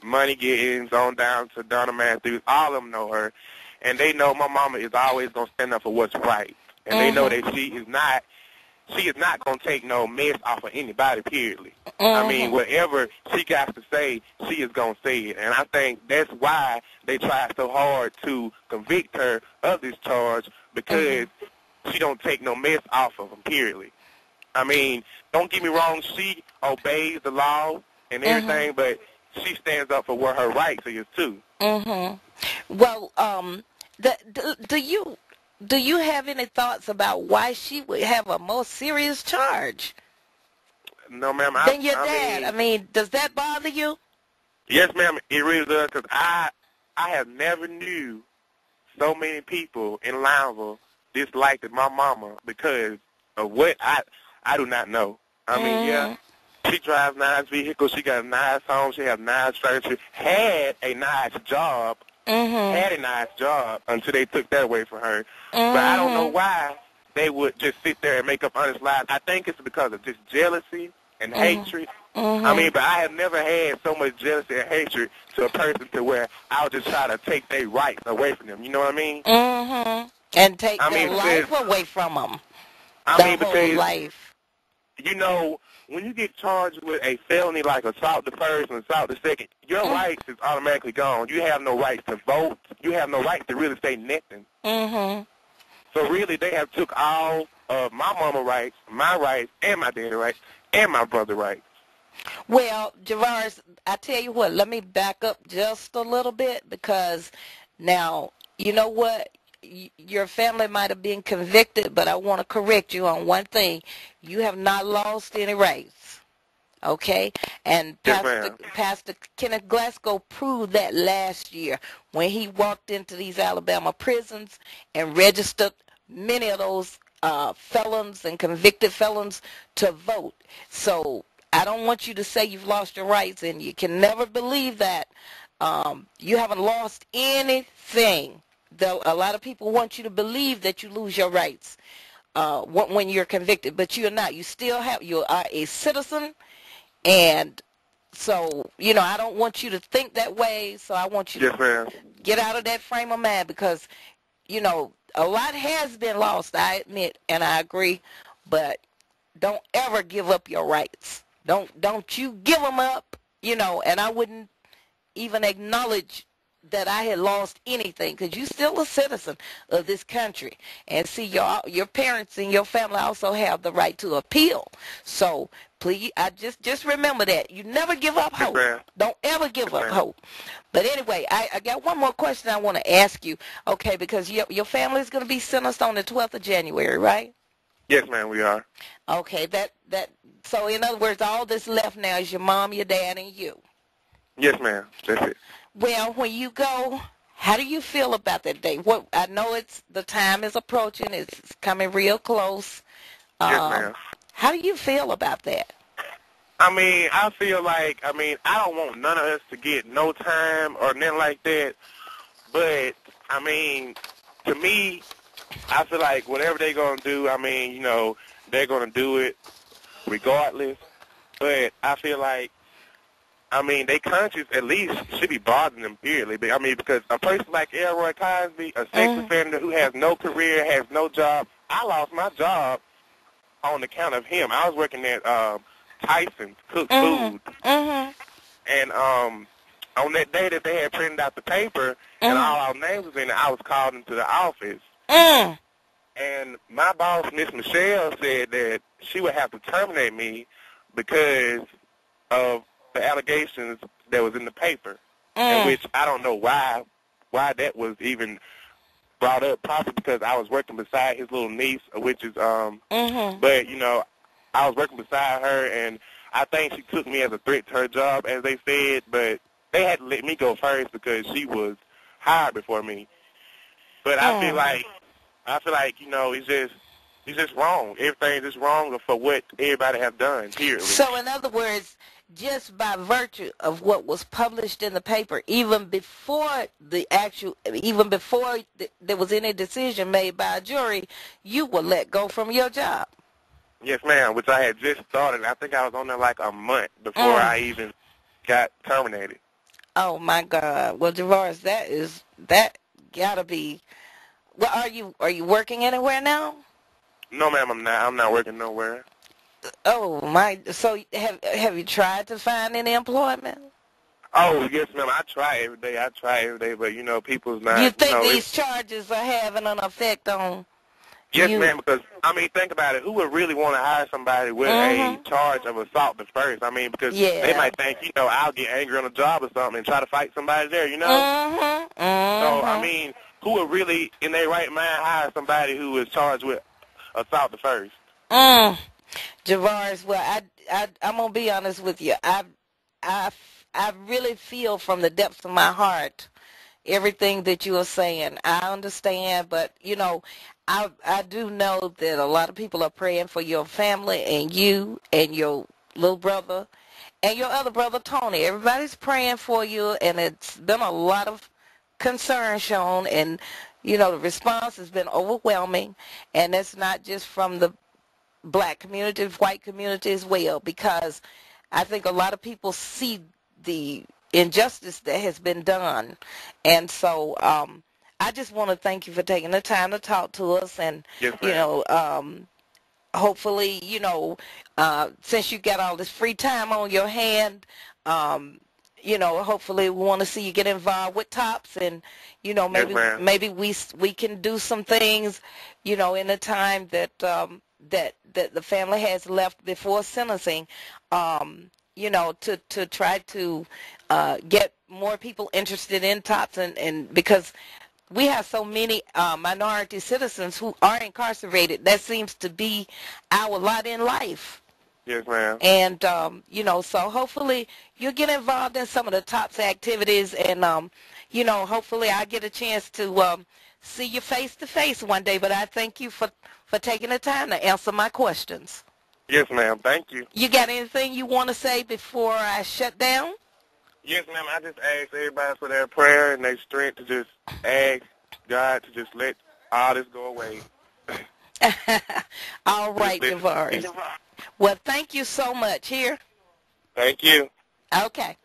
Money Gittins on down to Donna Matthews, all of them know her. And they know my mama is always going to stand up for what's right. And they know that she is not going to take no mess off of anybody, period. I mean, whatever she got to say, she is going to say it. And I think that's why they try so hard to convict her of this charge, because she don't take no mess off of them, period. I mean, don't get me wrong, she obeys the law and everything, but she stands up for what her rights is, too. Well, do you have any thoughts about why she would have a more serious charge? No, ma'am. Than your dad? I mean, does that bother you? Yes, ma'am, it really does, because I have never knew so many people in Lineville disliked my mama because of what I do not know. I mean, yeah, she drives nice vehicles, she got a nice home, she has nice furniture, had a nice job, until they took that away from her. But I don't know why they would just sit there and make up honest lies. I think it's because of just jealousy and hatred. I mean, but I have never had so much jealousy and hatred to a person to where I would just try to take their rights away from them. You know what I mean? And take their life away from them. Whole life. You know, when you get charged with a felony like assault the first and assault the second, your rights is automatically gone. You have no rights to vote. You have no rights to really say nothing. So really, they have took all of my mama rights, my rights, and my daddy rights, and my brother rights. Well, Javoris, I tell you what, let me back up just a little bit, because now, you know what? Your family might have been convicted, but I want to correct you on one thing. You have not lost any rights, okay? And Pastor Kenneth Glasgow proved that last year when he walked into these Alabama prisons and registered many of those felons and convicted felons to vote. So I don't want you to say you've lost your rights, and you can never believe that. You haven't lost anything. Though a lot of people want you to believe that you lose your rights when you're convicted, but you're not. You are a citizen, and so, you know, I don't want you to think that way, so I want you to get out of that frame of mind, because, you know, a lot has been lost, I admit, and I agree, but don't ever give up your rights. Don't you give them up, you know, and I wouldn't even acknowledge that I had lost anything, because you're still a citizen of this country. And see, your parents and your family also have the right to appeal. So please, just remember that. You never give up hope. Don't ever give up hope. But anyway, I got one more question I want to ask you, okay, because your family is going to be sentenced on the 12th of January, right? Yes, ma'am, we are. Okay, so in other words, all that's left now is your mom, your dad, and you. Yes, ma'am, that's it. Well, when you go, how do you feel about that day? I know the time is approaching. It's coming real close. Yes, ma'am. How do you feel about that? I mean, I feel like, I don't want none of us to get no time or nothing like that. But, I mean, to me, I feel like whatever they're going to do, I mean, you know, they're going to do it regardless. But I feel like, I mean, their conscience at least should be bothering them, period. I mean, because a person like Elroy Cosby, a sex offender who has no career, has no job, I lost my job on account of him. I was working at Tyson's, cooked food. And on that day that they had printed out the paper and all our names was in it, I was called into the office. And my boss, Miss Michelle, said that she would have to terminate me because of the allegations that was in the paper, in which I don't know why that was even brought up, probably because I was working beside his little niece, which is, but, you know, I was working beside her, and I think she took me as a threat to her job, as they said, but they had to let me go first because she was hired before me. But I feel like, you know, it's just wrong. Everything's just wrong for what everybody have done, period. So, in other words, just by virtue of what was published in the paper, even before there was any decision made by a jury, you were let go from your job. Yes, ma'am, which I had just started. I think I was on there like a month before I even got terminated. Oh my God. Well, Javoris, that gotta be. Well, are you working anywhere now? No, ma'am, I'm not. I'm not working nowhere. Oh my. So have you tried to find any employment? Oh, yes, ma'am. I try every day. I try every day, but people's You not. think It's these charges are having an effect on yes, you? ma'am. Because think about it. Who would really want to hire somebody with a Mhm. charge of assault at first? Because they Yeah. might think, I'll get angry on the job or something and try to fight somebody there. Mhm. So Mhm. who would really, in their right mind, hire somebody who is charged with assault at first? Mm. Javaris, well, I'm gonna be honest with you. I I really feel from the depths of my heart everything that you are saying. I understand, but I do know that a lot of people are praying for your family and you and your little brother and your other brother Tony. Everybody's praying for you, and it's been a lot of concern shown, and the response has been overwhelming, and it's not just from the black community, white community as well, because I think a lot of people see the injustice that has been done. And so I just want to thank you for taking the time to talk to us. And, Yes, you ma'am. know, hopefully, since you got all this free time on your hand, hopefully we want to see you get involved with TOPS, and Yes, maybe ma'am. maybe we can do some things, in the time that the family has left before sentencing, to try to get more people interested in TOPS, and because we have so many minority citizens who are incarcerated. That seems to be our lot in life. Yes, ma'am. And, so hopefully you'll get involved in some of the TOPS activities, and, hopefully I get a chance to see you face to face one day. But I thank you for taking the time to answer my questions. Yes, ma'am. Thank you. You got anything you want to say before I shut down? Yes, ma'am. I just ask everybody for their prayer and their strength to just ask God to just let all this go away. All Just right, let it be. Javoris. Well, thank you so much. Here. Thank you. Okay.